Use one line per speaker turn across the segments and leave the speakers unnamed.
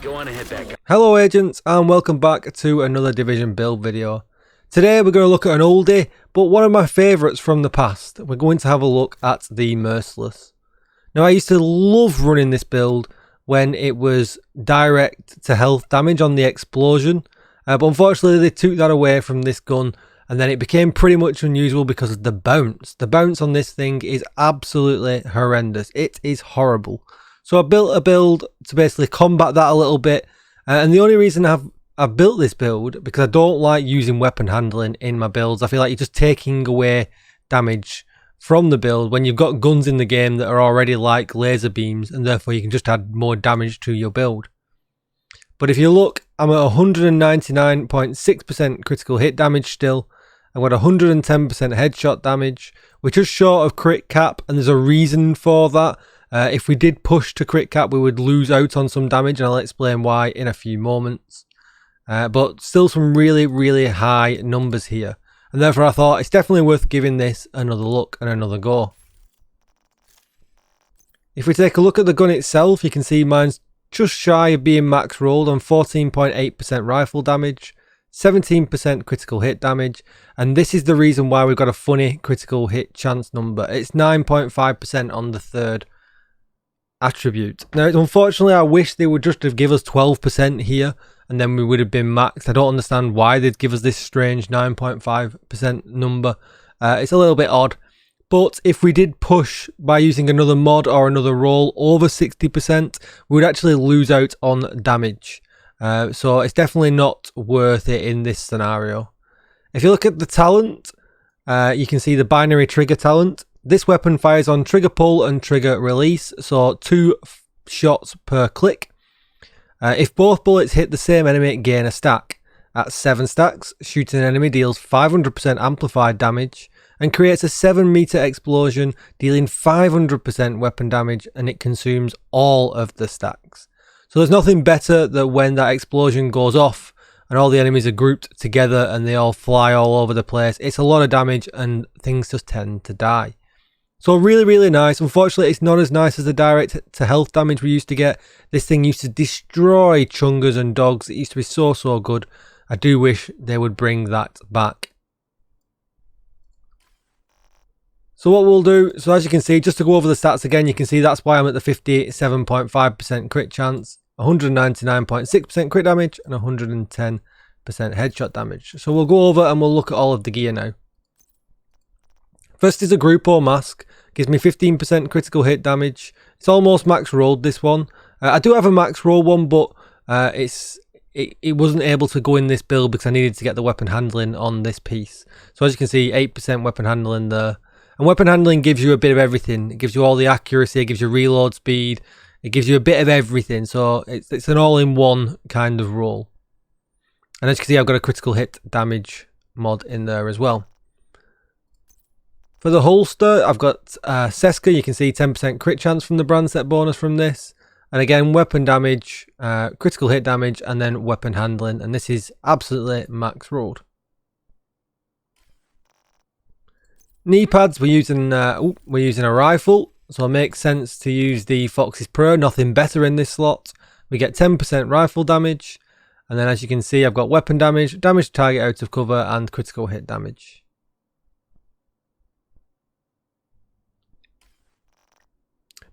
Go on ahead, bad guy.
Hello agents, and welcome back to another Division build video. Today we're going to look at an oldie, but one of my favourites from the past. We're going to have a look at the Merciless. Now I used to love running this build when it was direct to health damage on the explosion, but unfortunately they took that away from this gun, and then it became pretty much unusual because of the bounce. The bounce on this thing is absolutely horrendous. It is horrible. So I built a build to basically combat that a little bit, and the only reason I've built this build because I don't like using weapon handling in my builds. I feel like you're just taking away damage from the build when you've got guns in the game that are already like laser beams, and therefore you can just add more damage to your build. But if you look, I'm at 199.6% critical hit damage still. I've got 110% headshot damage, which is short of crit cap, and there's a reason for that. If we did push to crit cap, we would lose out on some damage, and I'll explain why in a few moments. But still some really high numbers here, and therefore I thought it's definitely worth giving this another look and another go. If we take a look at the gun itself, you can see mine's just shy of being max rolled on 14.8% rifle damage, 17% critical hit damage, and this is the reason why we've got a funny critical hit chance number. It's 9.5% on the third attribute. Now unfortunately I wish they would just have give us 12% here and then we would have been maxed. I don't understand why they'd give us this strange 9.5% number. It's a little bit odd, but if we did push by using another mod or another roll over 60%, we would actually lose out on damage. So it's definitely not worth it in this scenario. If you look at the talent, you can see the binary trigger talent. This weapon fires on trigger pull and trigger release, so 2 shots per click. If both bullets hit the same enemy, gain a stack. At 7 stacks, shooting an enemy deals 500% amplified damage and creates a 7-meter explosion, dealing 500% weapon damage, and it consumes all of the stacks. So there's nothing better than when that explosion goes off and all the enemies are grouped together and they all fly all over the place. It's a lot of damage and things just tend to die. So really nice. Unfortunately, it's not as nice as the direct to health damage we used to get. This thing used to destroy chungers and dogs. It used to be so good. I do wish they would bring that back. So what we'll do, so as you can see, just to go over the stats again, you can see that's why I'm at the 57.5% crit chance, 199.6% crit damage, and 110% headshot damage. So we'll go over and we'll look at all of the gear now. First is a Grupo mask, gives me 15% critical hit damage. It's almost max rolled, this one. I do have a max roll one, but it wasn't able to go in this build because I needed to get the weapon handling on this piece. So as you can see, 8% weapon handling there. And weapon handling gives you a bit of everything. It gives you all the accuracy, it gives you reload speed, it gives you a bit of everything. So it's an all-in-one kind of roll. And as you can see, I've got a critical hit damage mod in there as well. For the holster, I've got Seska. You can see 10% crit chance from the brand set bonus from this. And again, weapon damage, critical hit damage, and then weapon handling. And this is absolutely max rolled. Knee pads, we're using a rifle. So it makes sense to use the Fox's Pro. Nothing better in this slot. We get 10% rifle damage. And then as you can see, I've got weapon damage, damage to target out of cover, and critical hit damage.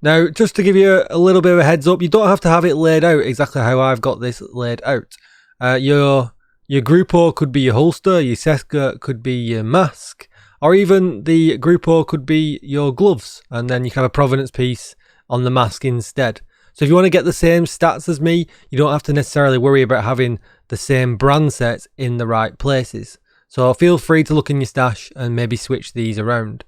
Now, just to give you a little bit of a heads up, you don't have to have it laid out exactly how I've got this laid out. Your Grupo could be your holster, your Seska could be your mask, or even the Grupo could be your gloves, and then you can have a provenance piece on the mask instead. So if you want to get the same stats as me, you don't have to necessarily worry about having the same brand sets in the right places. So feel free to look in your stash and maybe switch these around.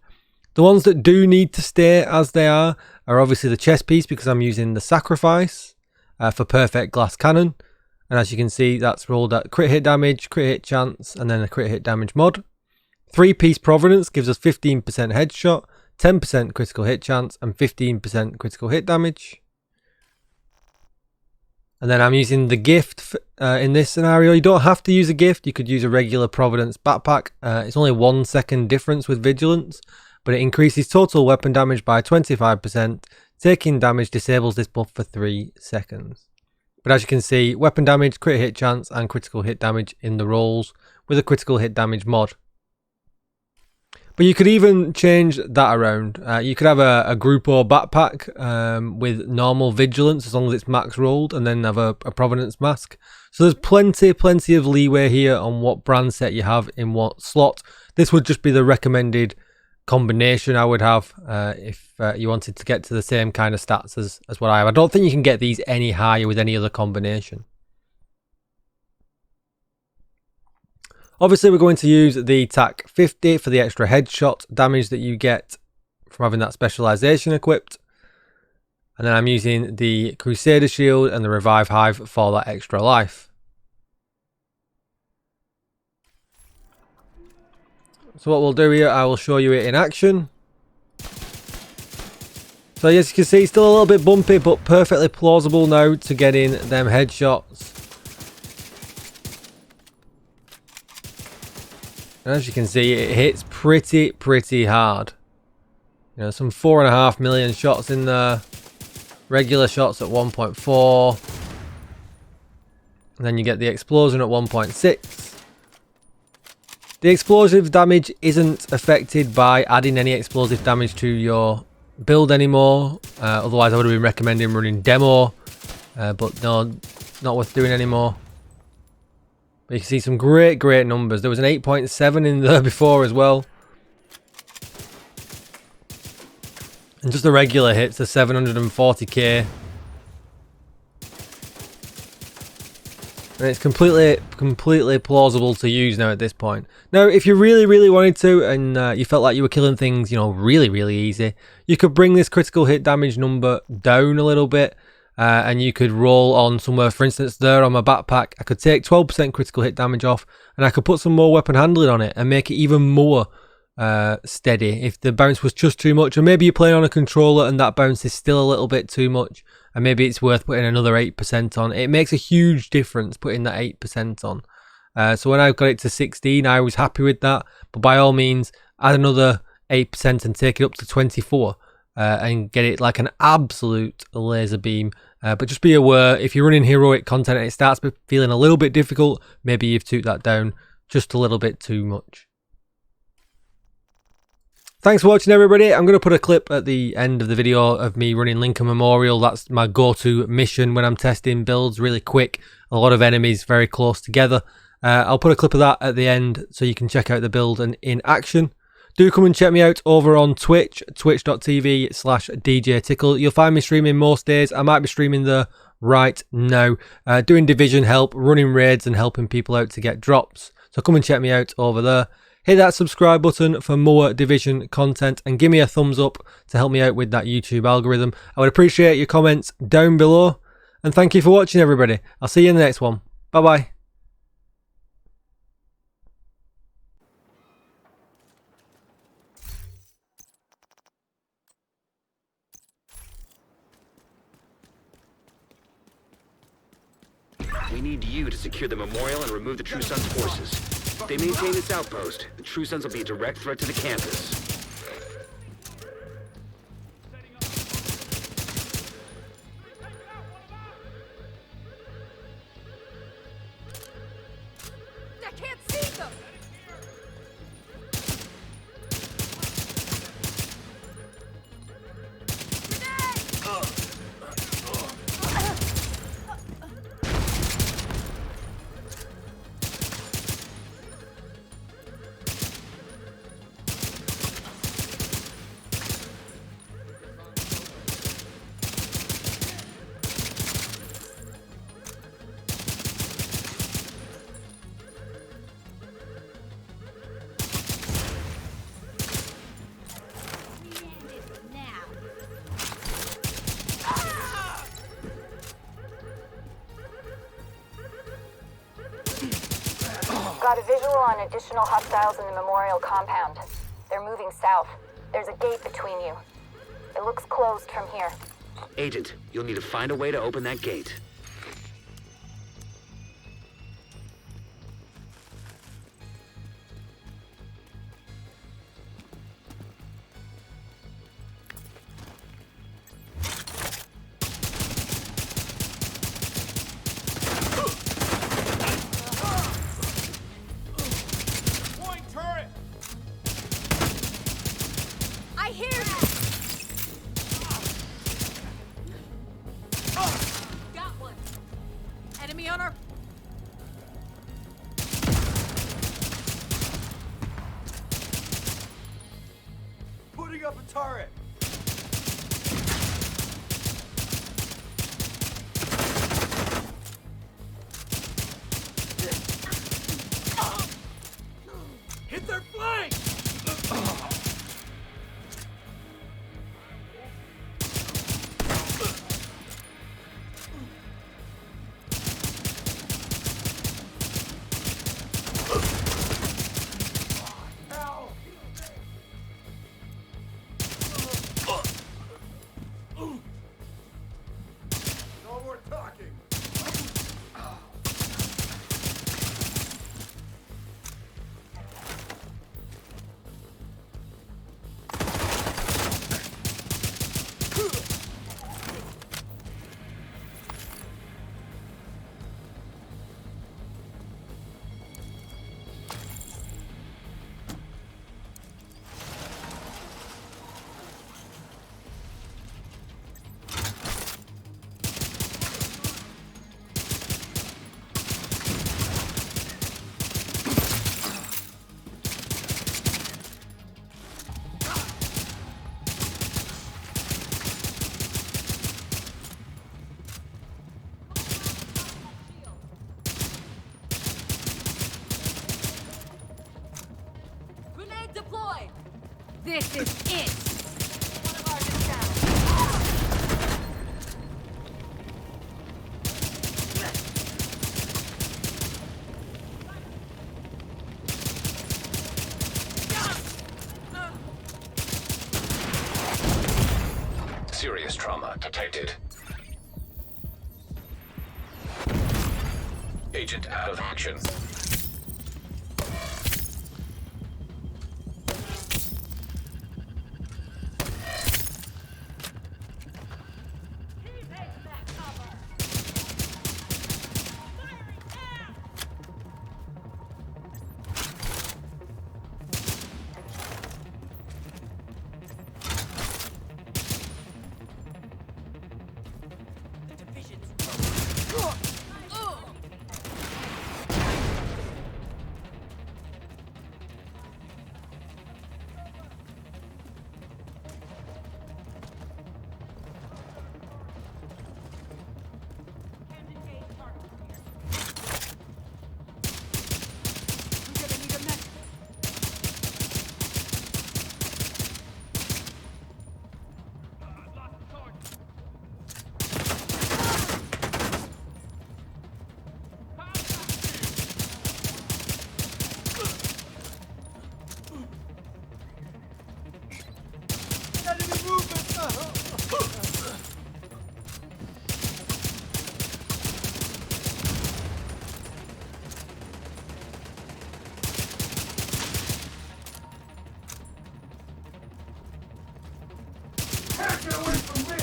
The ones that do need to stay as they are obviously the chest piece, because I'm using the Sacrifice for perfect glass cannon. And as you can see, that's rolled at crit hit damage, crit hit chance, and then a crit hit damage mod. 3-piece Provenance gives us 15% headshot, 10% critical hit chance, and 15% critical hit damage. And then I'm using the gift in this scenario. You don't have to use a gift. You could use a regular Providence backpack. It's only 1 second difference with Vigilance, but it increases total weapon damage by 25%. Taking damage disables this buff for 3 seconds. But as you can see, weapon damage, crit hit chance, and critical hit damage in the rolls with a critical hit damage mod. But you could even change that around. You could have a group or backpack with normal vigilance as long as it's max rolled, and then have a provenance mask. So there's plenty of leeway here on what brand set you have in what slot. This would just be the recommended combination I would have if you wanted to get to the same kind of stats as what I have. I don't think you can get these any higher with any other combination. Obviously, we're going to use the TAC 50 for the extra headshot damage that you get from having that specialization equipped. And then I'm using the Crusader Shield and the Revive Hive for that extra life. So what we'll do here, I will show you it in action. So as you can see, still a little bit bumpy, but perfectly plausible now to get in them headshots. And as you can see, it hits pretty hard. You know, some 4.5 million shots in there. Regular shots at 1.4. And then you get the explosion at 1.6. The explosive damage isn't affected by adding any explosive damage to your build anymore. Otherwise I would have been recommending running demo. But no, not worth doing anymore. You can see some great numbers. There was an 8.7 in there before as well. And just the regular hits are 740k. And it's completely plausible to use now at this point. Now, if you really wanted to, and you felt like you were killing things, you know, really easy, you could bring this critical hit damage number down a little bit. And you could roll on somewhere, for instance, there on my backpack, I could take 12% critical hit damage off, and I could put some more weapon handling on it and make it even more steady if the bounce was just too much. Or maybe you're playing on a controller and that bounce is still a little bit too much, and maybe it's worth putting another 8% on. It makes a huge difference putting that 8% on. So when I got it to 16, I was happy with that, but by all means, add another 8% and take it up to 24. And get it like an absolute laser beam. But just be aware, if you're running heroic content and it starts feeling a little bit difficult, maybe you've took that down just a little bit too much. Thanks for watching, everybody. I'm going to put a clip at the end of the video of me running Lincoln Memorial. That's my go-to mission when I'm testing builds, really quick. A lot of enemies very close together. I'll put a clip of that at the end so you can check out the build and in action. Do come and check me out over on Twitch, twitch.tv/DJTICKLE. You'll find me streaming most days. I might be streaming there right now, doing division help, running raids and helping people out to get drops. So come and check me out over there. Hit that subscribe button for more division content and give me a thumbs up to help me out with that YouTube algorithm. I would appreciate your comments down below. And thank you for watching, everybody. I'll see you in the next one. Bye-bye.
We need you to secure the memorial and remove the True Sons' forces. If they maintain this outpost, the True Sons will be a direct threat to the campus.
I can't see them!
Got a visual on additional hostiles in the memorial compound. They're moving south. There's a gate between you. It looks closed from here.
Agent, you'll need to find a way to open that gate.
turret! Hit their flank! No more talking!
Grenade deployed! This is it!
One of ours is down.
Serious trauma detected. Agent out of action.
Get away from me!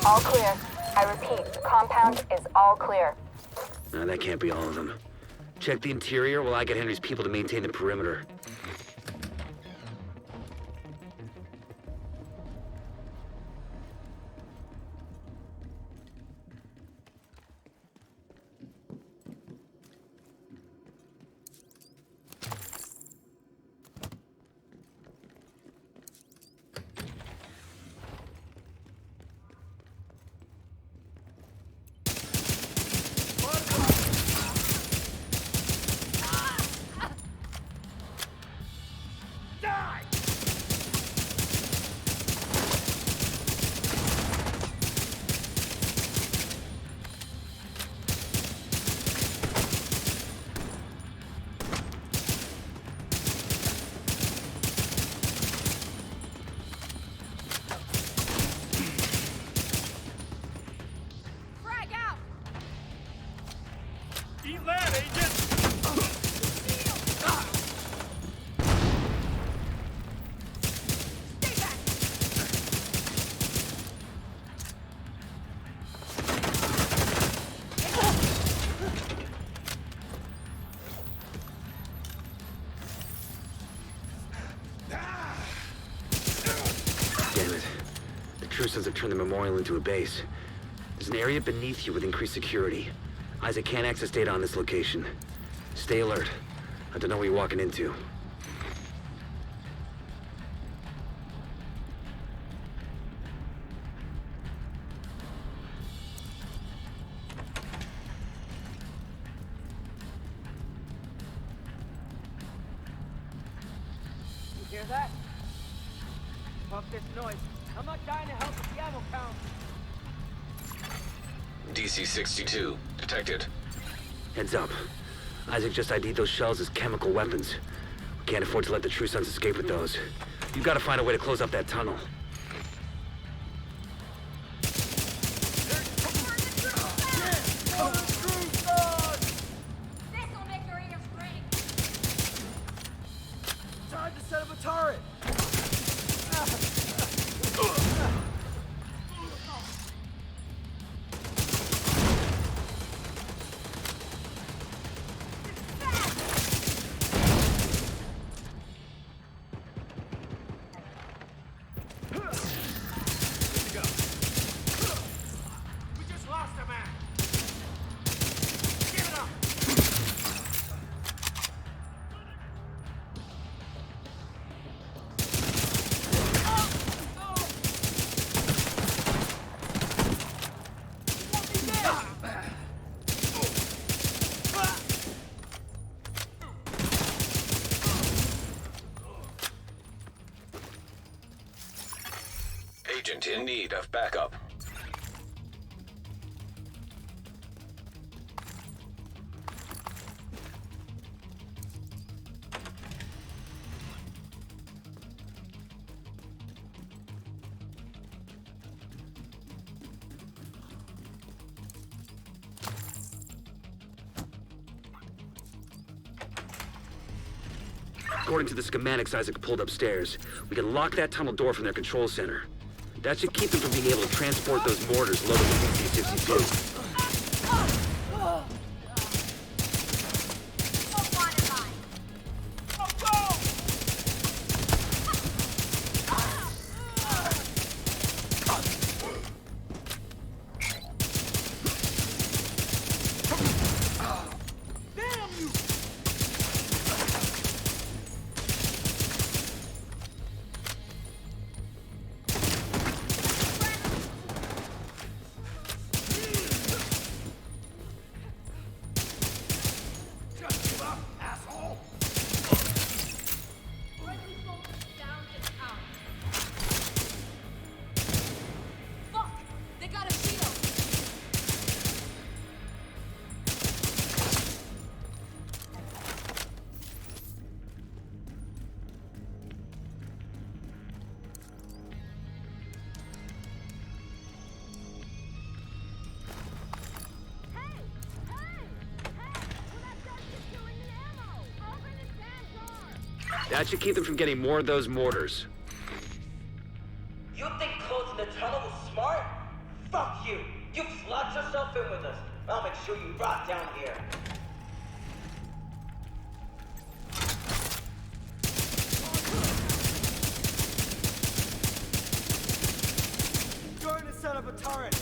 All clear. I repeat, the compound is all clear.
No, that can't be all of them. Check the interior while I get Henry's people to maintain the perimeter. True Sons have turned the memorial into a base. There's an area beneath you with increased security. Isaac can't access data on this location. Stay alert. I don't know what you're walking into.
You hear that? Fuck this noise. I'm not dying to help with the ammo count.
DC-62 detected.
Heads up. Isaac just ID'd those shells as chemical weapons. We can't afford to let the True Sons escape with those. You've got to find a way to close up that tunnel.
This'll make your ears ring.
Time to set up a turret.
We just lost a man. Give it up.
Agent in need of backup.
According to the schematics Isaac pulled upstairs, we can lock that tunnel door from their control center. That should keep them from being able to transport those mortars loaded with DC-62.
Just give up, asshole.
Fuck! They got a shield!
That should keep them from getting more of those mortars.
You think closing the tunnel was smart? Fuck you! You locked yourself in with us. I'll make sure you rot down here. Going to set up a turret.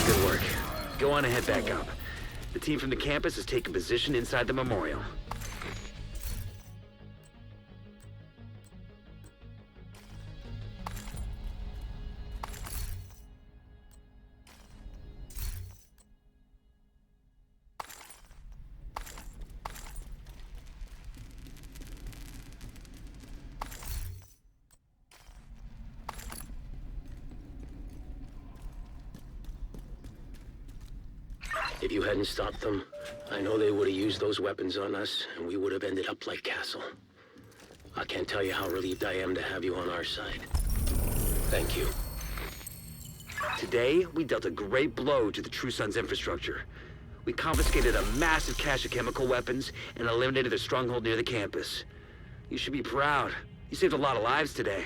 Good work. Go on and head back up. The team from the campus has taken position inside the memorial.
If you hadn't stopped them, I know they would have used those weapons on us, and we would have ended up like Castle. I can't tell you how relieved I am to have you on our side. Thank you.
Today, we dealt a great blow to the True Sun's infrastructure. We confiscated a massive cache of chemical weapons and eliminated their stronghold near the campus. You should be proud. You saved a lot of lives today.